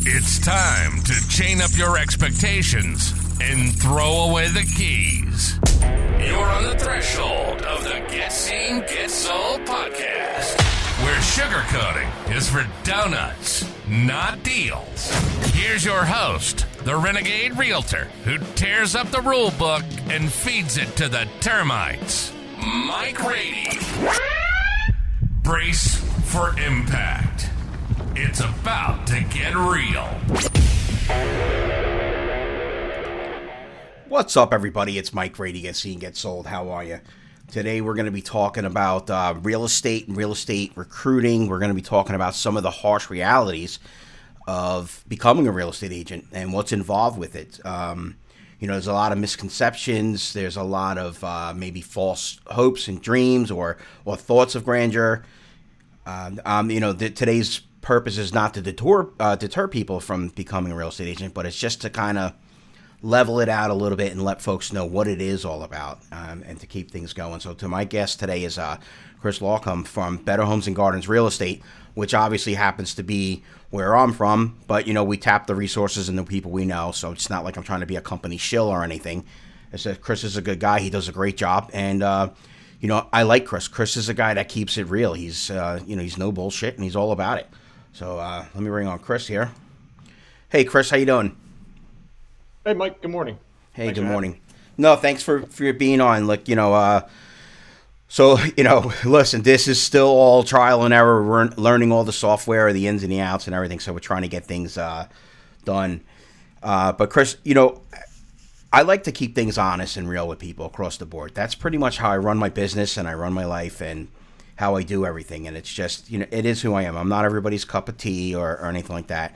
It's time to chain up your expectations and throw away the keys. You're on the threshold of the Get Seen, Get Sold podcast, where sugarcoating is for donuts, not deals. Here's your host, the renegade realtor who tears up the rule book and feeds it to the termites, Mike Rady. Brace for impact. It's about to get real. What's up, everybody? It's Mike Rady, Get Seen, Get Sold. How are you? Today we're going to be talking about real estate and real estate recruiting. We're going to be talking about some of the harsh realities of becoming a real estate agent and what's involved with it. There's a lot of misconceptions. There's a lot of maybe false hopes and dreams or thoughts of grandeur. Today's purpose is not to deter people from becoming a real estate agent, but it's just to kind of level it out a little bit and let folks know what it is all about, and to keep things going. So to my guest today is Chris Larcome from Better Homes and Gardens Real Estate, which obviously happens to be where I'm from, but we tap the resources and the people we know, so it's not like I'm trying to be a company shill or anything. It's that Chris is a good guy. He does a great job, and I like Chris. Chris is a guy that keeps it real. He's he's no bullshit, and he's all about it. So let me bring on Chris here. Hey, Chris, how you doing? Hey, Mike. Good morning. Hey, good morning. No, thanks for being on. Look, listen, this is still all trial and error. We're learning all the software, the ins and the outs and everything, so we're trying to get things done. But Chris, I like to keep things honest and real with people across the board. That's pretty much how I run my business and I run my life and how I do everything. And it's just, it is who I am. I'm not everybody's cup of tea or anything like that.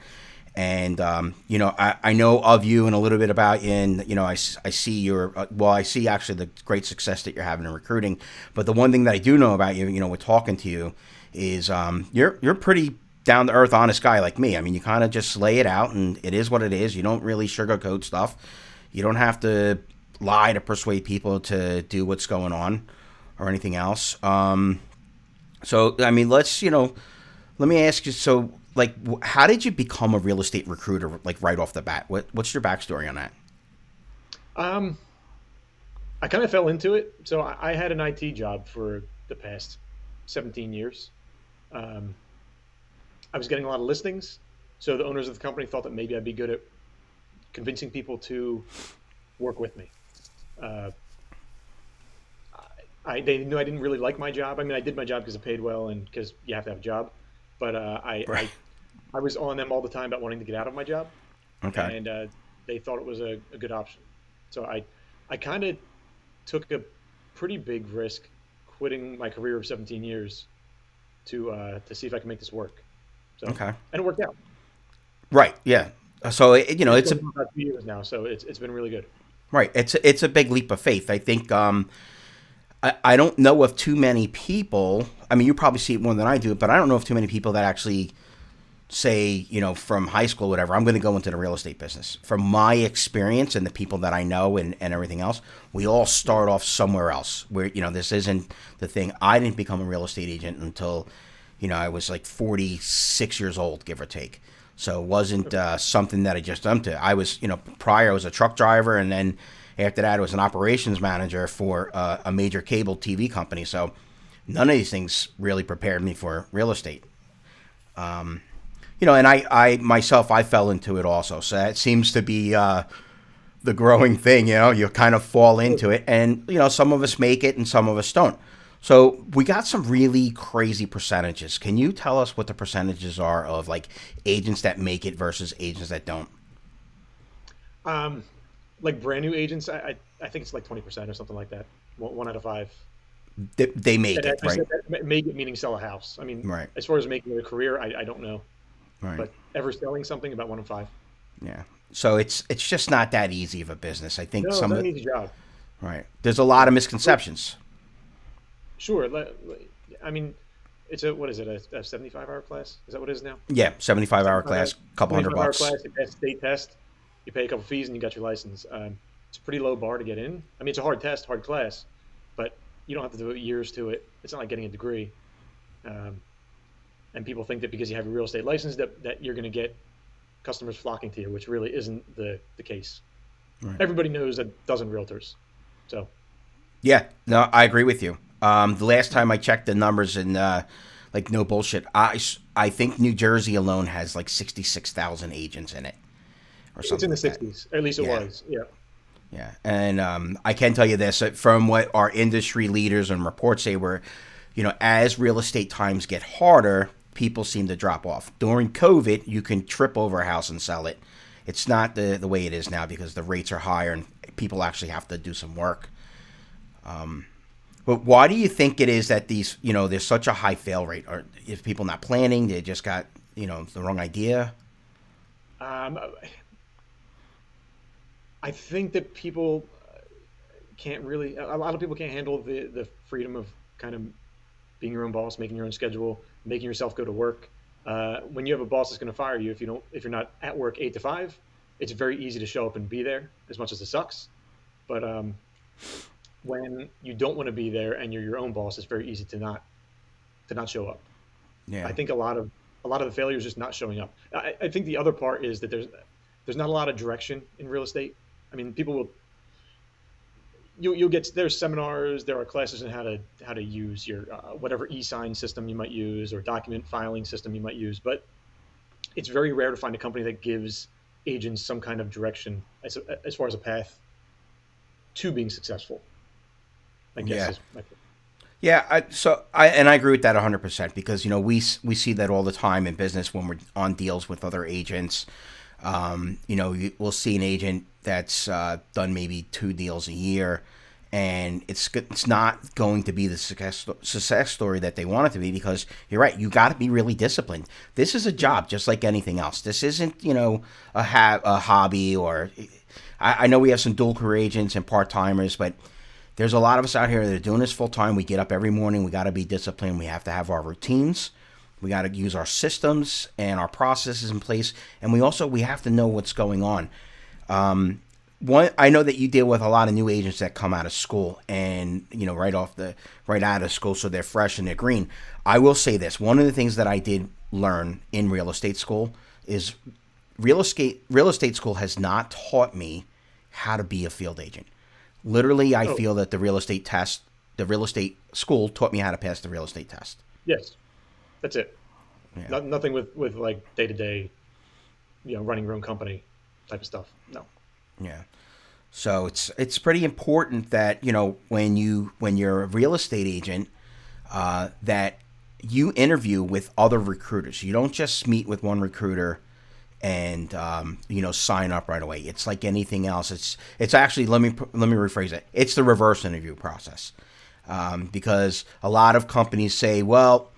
And, I know of you and a little bit about you, and, I see I see actually the great success that you're having in recruiting. But the one thing that I do know about you, with talking to you is you're pretty down to earth, honest guy like me. I mean, you kind of just lay it out and it is what it is. You don't really sugarcoat stuff. You don't have to lie to persuade people to do what's going on or anything else. So, I mean, let me ask you, so, like, how did you become a real estate recruiter, like, right off the bat? What's your backstory on that? I kind of fell into it. So I had an IT job for the past 17 years. I was getting a lot of listings. So the owners of the company thought that maybe I'd be good at convincing people to work with me. They knew I didn't really like my job. I mean, I did my job because it paid well and because you have to have a job. But I was on them all the time about wanting to get out of my job. Okay. And they thought it was a good option. So I kind of took a pretty big risk quitting my career of 17 years to see if I can make this work. So, okay. And it worked out. Right. Yeah. So, it's about 2 years now. So it's been really good. Right. It's a big leap of faith. I think I don't know of too many people. I mean, you probably see it more than I do, but I don't know of too many people that actually say, from high school, or whatever, I'm going to go into the real estate business. From my experience and the people that I know and everything else, we all start off somewhere else where, this isn't the thing. I didn't become a real estate agent until, I was like 46 years old, give or take. So it wasn't something that I just jumped to. I was, prior I was a truck driver, and then after that I was an operations manager for a major cable TV company. So none of these things really prepared me for real estate. And I myself, I fell into it also. So that seems to be the growing thing, you kind of fall into it. And, some of us make it and some of us don't. So we got some really crazy percentages. Can you tell us what the percentages are of, like, agents that make it versus agents that don't? Like brand new agents, I think it's like 20% or something like that. One out of five. They make it, right? Make it meaning sell a house. I mean, right. As far as making it a career, I don't know. Right. But ever selling something, about 1 in 5. Yeah. So it's just not that easy of a business. I think it's not an easy job. Right. There's a lot of misconceptions. Sure. I mean, it's a 75-hour class? Is that what it is now? Yeah, 75-hour class, couple $100. Class, you pass the state test, you pay a couple fees, and you got your license. It's a pretty low bar to get in. I mean, it's a hard test, hard class, but you don't have to devote years to it. It's not like getting a degree. And people think that because you have a real estate license that you're going to get customers flocking to you, which really isn't the case. Right. Everybody knows a dozen realtors. So, Yeah, no, I agree with you. The last time I checked the numbers and like no bullshit, I think New Jersey alone has like 66,000 agents in it or it's something in the like that. 60s. At least it Yeah. was. Yeah. Yeah, and I can tell you this from what our industry leaders and reports say, where as real estate times get harder, people seem to drop off. During COVID, you can trip over a house and sell it. It's not the way it is now because the rates are higher and people actually have to do some work. But why do you think it is that there's such a high fail rate? Or is people not planning? They just got the wrong idea? Um, I think that people can't really. A lot of people can't handle the freedom of kind of being your own boss, making your own schedule, making yourself go to work. When you have a boss that's going to fire you if you're not at work 8 to 5, it's very easy to show up and be there. As much as it sucks, but when you don't want to be there and you're your own boss, it's very easy to not show up. Yeah. I think a lot of the failure is just not showing up. I think the other part is that there's not a lot of direction in real estate. I mean, people will you'll get there's seminars, there are classes on how to use your whatever e-sign system you might use or document filing system you might use, but it's very rare to find a company that gives agents some kind of direction as far as a path to being successful. I guess Yeah. is my Yeah, I agree with that 100% because we see that all the time in business when we're on deals with other agents. We'll see an agent that's done maybe 2 deals a year, and it's not going to be the success story that they want it to be because you're right. You got to be really disciplined. This is a job just like anything else. This isn't a hobby or I know we have some dual career agents and part timers, but there's a lot of us out here that are doing this full time. We get up every morning. We got to be disciplined. We have to have our routines. We got to use our systems and our processes in place. And we have to know what's going on. I know that you deal with a lot of new agents that come out of school and, right out of school. So they're fresh and they're green. I will say this. One of the things that I did learn in real estate school is real estate school has not taught me how to be a field agent. Literally, I feel that the real estate school taught me how to pass the real estate test. Yes, that's it. Yeah. Nothing with like day to day, running your own company type of stuff. No. Yeah. So it's pretty important that when you're a real estate agent, that you interview with other recruiters. You don't just meet with one recruiter and sign up right away. It's like anything else. It's actually let me rephrase it. It's the reverse interview process, because a lot of companies say, well,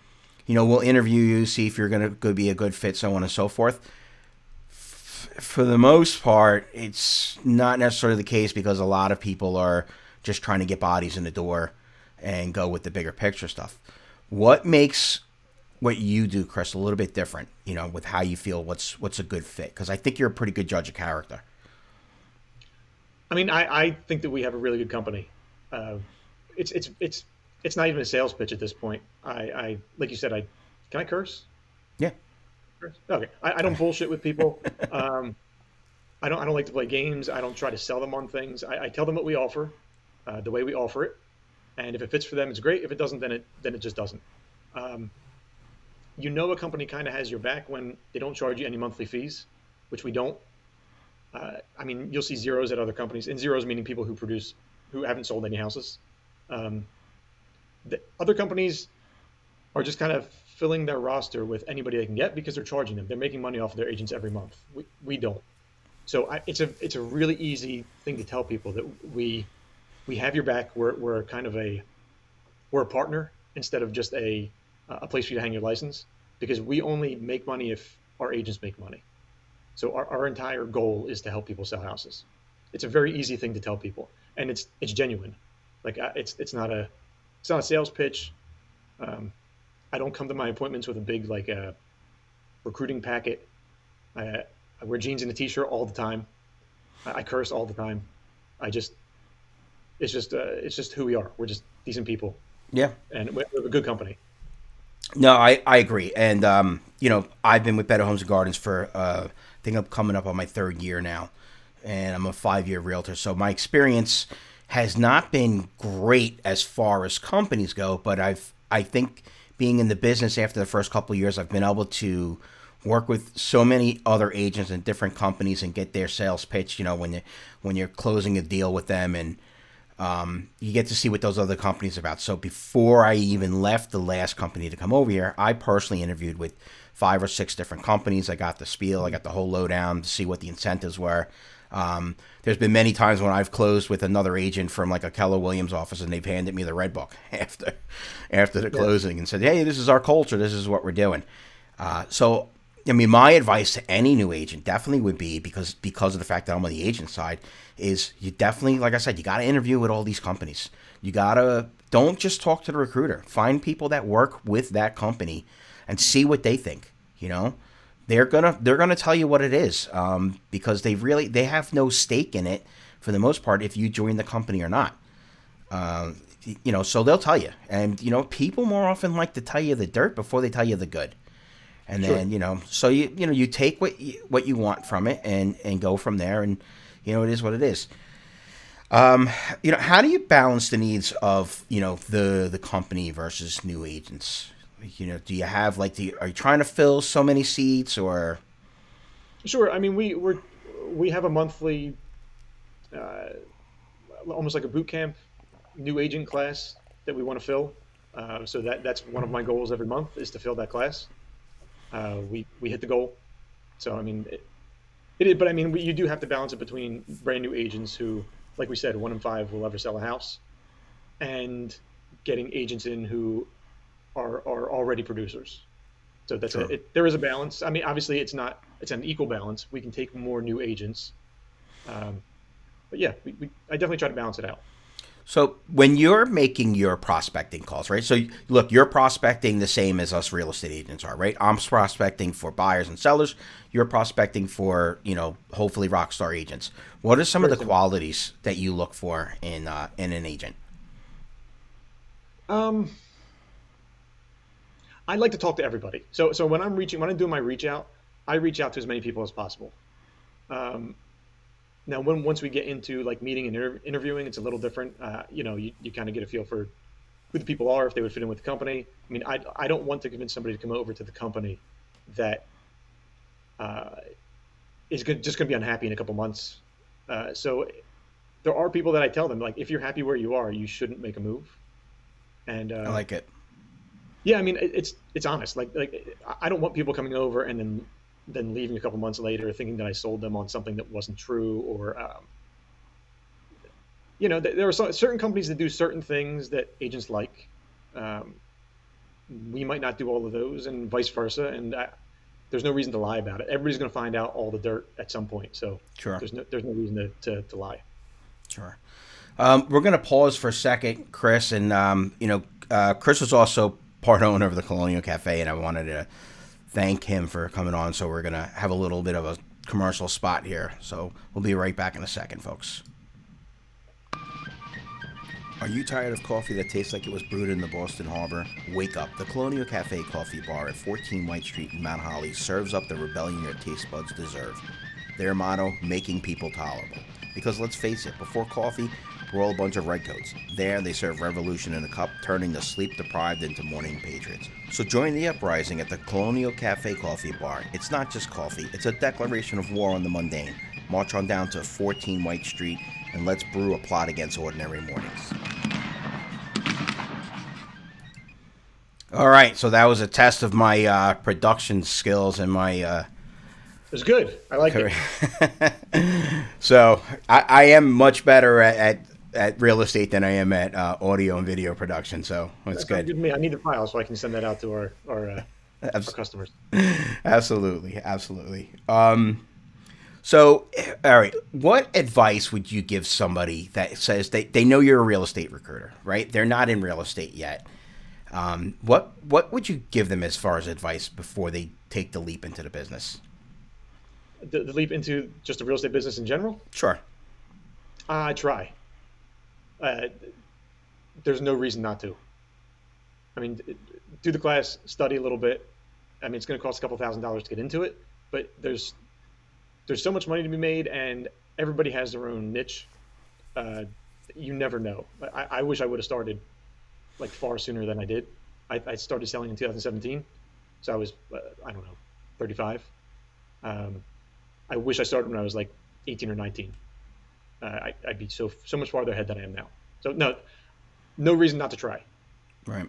we'll interview you, see if you're going to be a good fit, so on and so forth. For the most part, it's not necessarily the case because a lot of people are just trying to get bodies in the door and go with the bigger picture stuff. What makes what you do, Chris, a little bit different, with how you feel what's a good fit? Because I think you're a pretty good judge of character. I mean, I think that we have a really good company. It's not even a sales pitch at this point. I like you said, can I curse? Yeah. Okay. I don't bullshit with people. I don't like to play games. I don't try to sell them on things. I tell them what we offer, the way we offer it, and if it fits for them, it's great. If it doesn't, then it just doesn't. A company kind of has your back when they don't charge you any monthly fees, which we don't. I mean, you'll see zeros at other companies, and zeros meaning people who haven't sold any houses. The other companies are just kind of filling their roster with anybody they can get because they're charging them. They're making money off of their agents every month. We don't. So it's a really easy thing to tell people that we have your back. We're kind of we're a partner instead of just a place for you to hang your license, because we only make money if our agents make money. So our entire goal is to help people sell houses. It's a very easy thing to tell people, and it's genuine. Like it's not a sales pitch. I don't come to my appointments with a big recruiting packet. I wear jeans and a t-shirt all the time. I curse all the time. It's just who we are. We're just decent people. Yeah. And we have a good company. No, I agree. And, I've been with Better Homes and Gardens for, I think I'm coming up on my third year now. And I'm a 5-year realtor. So my experience has not been great as far as companies go, but I think being in the business after the first couple of years, I've been able to work with so many other agents and different companies and get their sales pitch, when you're closing a deal with them, and you get to see what those other companies are about. So before I even left the last company to come over here, I personally interviewed with 5 or 6 different companies. I got the spiel, I got the whole lowdown to see what the incentives were. There's been many times when I've closed with another agent from like a Keller Williams office, and they've handed me the red book after the closing and said, "Hey, this is our culture. This is what we're doing." So, I mean, my advice to any new agent definitely would be, because of the fact that I'm on the agent side, is you definitely, like I said, you got to interview with all these companies. Don't just talk to the recruiter. Find people that work with that company and see what they think. They're gonna tell you what it is, because they have no stake in it for the most part if you join the company or not. So they'll tell you, and people more often like to tell you the dirt before they tell you the good. And then so you take what you want from it and go from there, and it is what it is. How do you balance the needs of the company versus new agents? Do you have are you trying to fill so many seats, or? Sure. I mean, we have a monthly, almost like a boot camp, new agent class that we want to fill. So that's one of my goals every month, is to fill that class. We hit the goal. So I mean, it is, but I mean, you do have to balance it between brand new agents who, like we said, 1 in 5 will ever sell a house, and getting agents in who are already producers. So there is a balance. I mean, obviously it's an equal balance. We can take more new agents. But yeah, I definitely try to balance it out. So when you're making your prospecting calls, right? So look, you're prospecting the same as us real estate agents are, right? I'm prospecting for buyers and sellers. You're prospecting for, hopefully rock star agents. What are some of the qualities that you look for in an agent? I like to talk to everybody. So when I'm doing my reach out, I reach out to as many people as possible. Now, once we get into like meeting and interviewing, it's a little different. You kind of get a feel for who the people are, if they would fit in with the company. I mean, I don't want to convince somebody to come over to the company that is just going to be unhappy in a couple months. So there are people that I tell them, like, if you're happy where you are, you shouldn't make a move. And I like it. Yeah, I mean, it's honest. Like I don't want people coming over and then leaving a couple months later thinking that I sold them on something that wasn't true, or there are certain companies that do certain things that agents like. We might not do all of those, and vice versa. And there's no reason to lie about it. Everybody's going to find out all the dirt at some point. So sure, there's no reason to lie. Sure. We're going to pause for a second, Chris, and Chris was also part owner of the Colonial Cafe, and I wanted to thank him for coming on. So we're going to have a little bit of a commercial spot here. So we'll be right back in a second, folks. Are you tired of coffee that tastes like it was brewed in the Boston Harbor? Wake up. The Colonial Cafe Coffee Bar at 14 White Street in Mount Holly serves up the rebellion your taste buds deserve. Their motto, making people tolerable. Because let's face it, before coffee, we're all a bunch of redcoats. There, they serve revolution in a cup, turning the sleep-deprived into morning patriots. So join the uprising at the Colonial Cafe Coffee Bar. It's not just coffee, it's a declaration of war on the mundane. March on down to 14 White Street, and let's brew a plot against ordinary mornings. All right, so that was a test of my production skills and my... It was good. I like it. So I am much better at real estate than I am at audio and video production. So that's good. Good to me. I need the file so I can send that out to our customers. Absolutely. So, all right, what advice would you give somebody that says they know you're a real estate recruiter, right? They're not in real estate yet. What would you give them as far as advice before they take the leap into the business? The leap into just a real estate business in general? Sure. I try. There's no reason not to. I mean, do the class, study a little bit. I mean, it's going to cost a couple $1,000s to get into it, but there's so much money to be made, and everybody has their own niche. Uh, you never know. I wish I would have started like far sooner than I did. I started selling in 2017, so I was I don't know 35. Um, I wish I started when I was like 18 or 19. I'd be so much farther ahead than I am now. So no reason not to try. Right.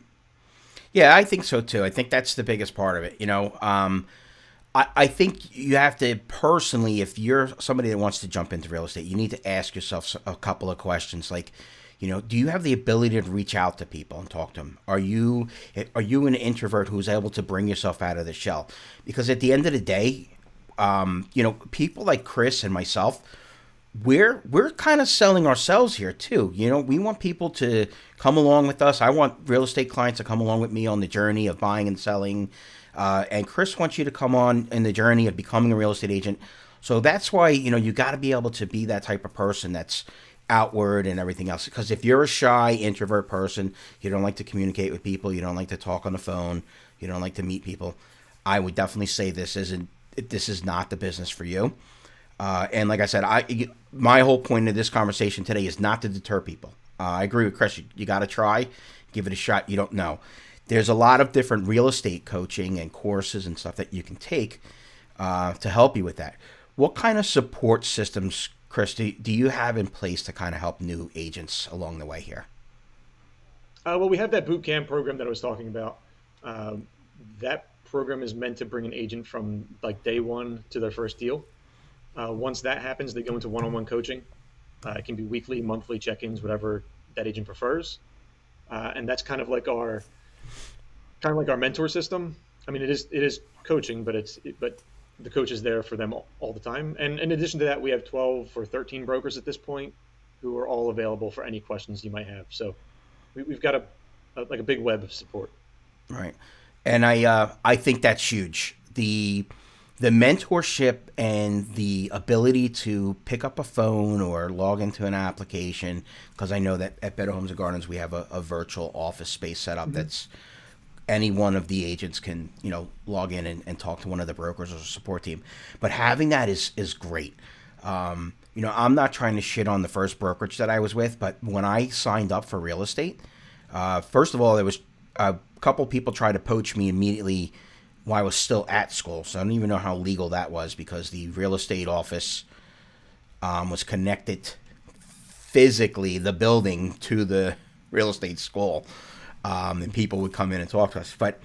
Yeah, I think so too. I think that's the biggest part of it. I think you have to personally, if you're somebody that wants to jump into real estate, you need to ask yourself a couple of questions like, do you have the ability to reach out to people and talk to them? Are you an introvert who's able to bring yourself out of the shell? Because at the end of the day, people like Chris and myself, we're kind of selling ourselves here too. We want people to come along with us. I want real estate clients to come along with me on the journey of buying and selling. And Chris wants you to come on in the journey of becoming a real estate agent. So that's why, you got to be able to be that type of person that's outward and everything else. Because if you're a shy introvert person, you don't like to communicate with people, you don't like to talk on the phone, you don't like to meet people, I would definitely say this is not the business for you. And like I said, my whole point of this conversation today is not to deter people. I agree with Chris. You got to try, give it a shot. You don't know. There's a lot of different real estate coaching and courses and stuff that you can take to help you with that. What kind of support systems, Chris, do you have in place to kind of help new agents along the way here? Well, we have that boot camp program that I was talking about. That program is meant to bring an agent from like day one to their first deal. Once that happens, they go into one-on-one coaching. It can be weekly, monthly check-ins, whatever that agent prefers. And that's kind of like our mentor system. I mean, it is coaching, but the coach is there for them all the time. And in addition to that, we have 12 or 13 brokers at this point who are all available for any questions you might have. So we've got a big web of support. Right. And I think that's huge. The mentorship and the ability to pick up a phone or log into an application, because I know that at Better Homes and Gardens we have a virtual office space set up that's any one of the agents can log in and talk to one of the brokers or support team. But having that is great. I'm not trying to shit on the first brokerage that I was with, but when I signed up for real estate, first of all, there was a couple people tried to poach me immediately while I was still at school. So I don't even know how legal that was, because the real estate office was connected physically, the building, to the real estate school. And people would come in and talk to us. But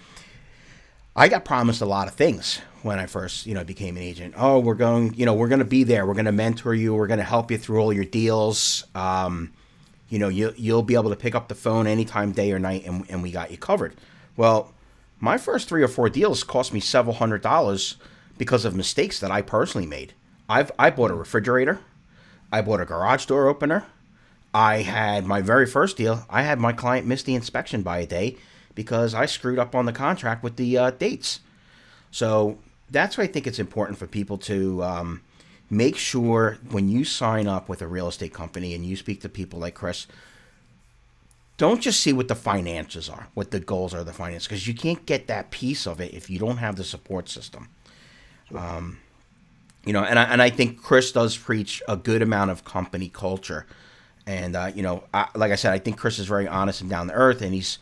I got promised a lot of things when I first, became an agent. Oh, we're going to be there. We're going to mentor you. We're going to help you through all your deals. You'll be able to pick up the phone anytime, day or night, and we got you covered. Well, my first 3 or 4 deals cost me several $100s because of mistakes that I personally made. I bought a refrigerator. I bought a garage door opener. I had my very first deal. I had my client miss the inspection by a day because I screwed up on the contract with the dates. So that's why I think it's important for people to make sure when you sign up with a real estate company and you speak to people like Chris, don't just see what the finances are, what the goals are of the finance, because you can't get that piece of it if you don't have the support system. Sure. And I think Chris does preach a good amount of company culture. And, like I said, I think Chris is very honest and down to earth, and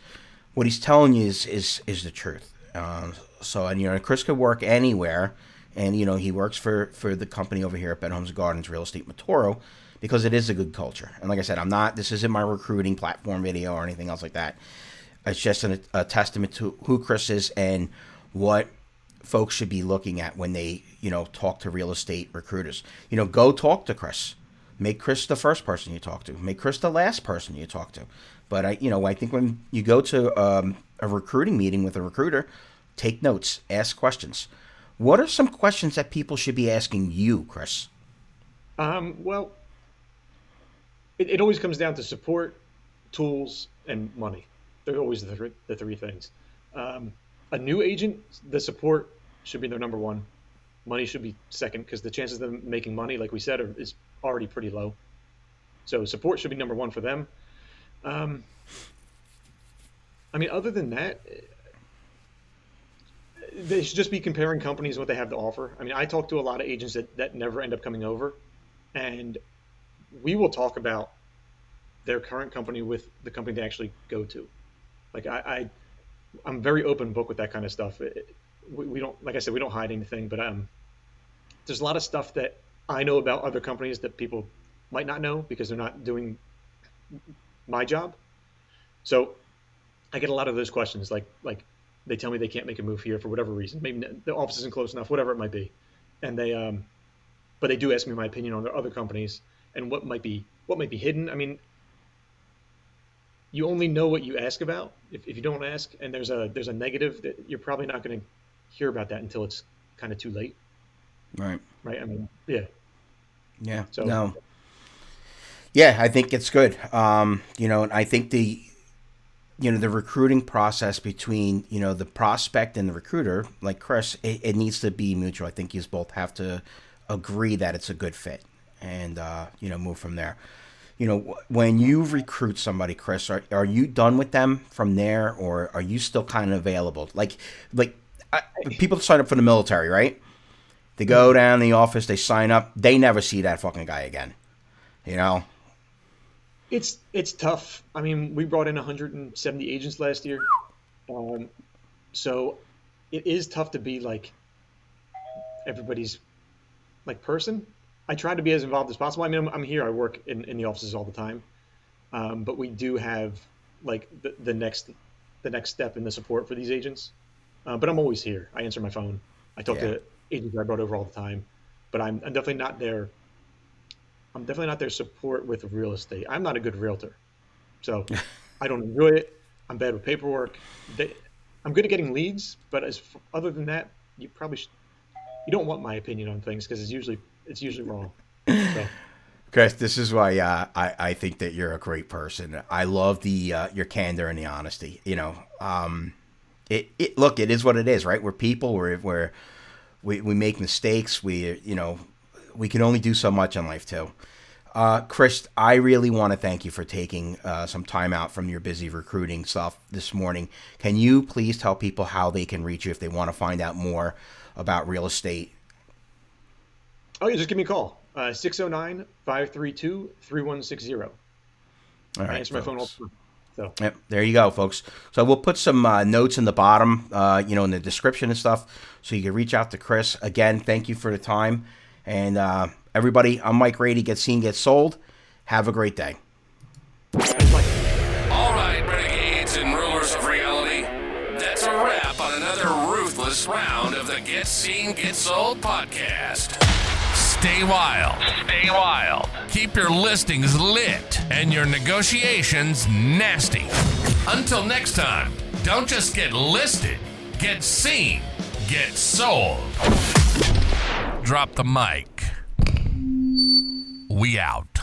what he's telling you is the truth. And Chris could work anywhere, and, he works for the company over here at Better Homes and Gardens Real Estate Matoro, because it is a good culture. And like I said, this isn't my recruiting platform video or anything else like that. It's just a testament to who Chris is and what folks should be looking at when they, talk to real estate recruiters. Go talk to Chris. Make Chris the first person you talk to. Make Chris the last person you talk to. But I think when you go to a recruiting meeting with a recruiter, take notes, ask questions. What are some questions that people should be asking you, Chris? Well, it always comes down to support, tools, and money. They're always the three things. A new agent, the support should be their number one. Money should be second, because the chances of them making money, like we said, is already pretty low. So support should be number one for them. Other than that, They should just be comparing companies, what they have to offer. I mean, I talk to a lot of agents that never end up coming over, and we will talk about their current company with the company they actually go to. Like I'm very open book with that kind of stuff. We don't, like I said, we don't hide anything, but there's a lot of stuff that I know about other companies that people might not know because they're not doing my job. So I get a lot of those questions, like they tell me they can't make a move here for whatever reason. Maybe the office isn't close enough, whatever it might be. And but they do ask me my opinion on their other companies and what might be hidden. I mean, you only know what you ask about. If you don't ask, and there's a negative, that you're probably not going to hear about that until it's kind of too late. Right. Right. I mean, yeah. Yeah. So, no. Yeah, I think it's good. And I think the recruiting process between, the prospect and the recruiter, like Chris, it needs to be mutual. I think you both have to agree that it's a good fit and, move from there. When you recruit somebody, Chris, are you done with them from there, or are you still kind of available? Like people sign up for the military, right? They go down to the office, they sign up, they never see that fucking guy again. It's tough. I mean, we brought in 170 agents last year, so it is tough to be like everybody's like person. I try to be as involved as possible. I mean, I'm here. I work in the offices all the time, but we do have like the next step in the support for these agents. But I'm always here. I answer my phone. I talk to agents I brought over all the time, but I'm definitely not their. I'm definitely not their support with real estate. I'm not a good realtor, so I don't enjoy it. I'm bad with paperwork. I'm good at getting leads, but other than that, you probably you don't want my opinion on things because it's usually wrong. So. Chris, this is why I think that you're a great person. I love your candor and the honesty. Look, it is what it is, right? We're people. We make mistakes. We can only do so much in life too. Chris, I really want to thank you for taking some time out from your busy recruiting stuff this morning. Can you please tell people how they can reach you if they want to find out more about real estate? Oh, yeah, just give me a call. 609-532-3160. All right, I answer my phone all the time. So. Yep, there you go, folks. So we'll put some notes in the bottom, in the description and stuff, so you can reach out to Chris. Again, thank you for the time. And everybody, I'm Mike Rady. Get seen, get sold. Have a great day. All right, renegades and rulers of reality. That's a wrap on another ruthless round of the Get Seen, Get Sold podcast. Stay wild. Stay wild. Keep your listings lit and your negotiations nasty. Until next time, don't just get listed. Get seen. Get sold. Drop the mic. We out.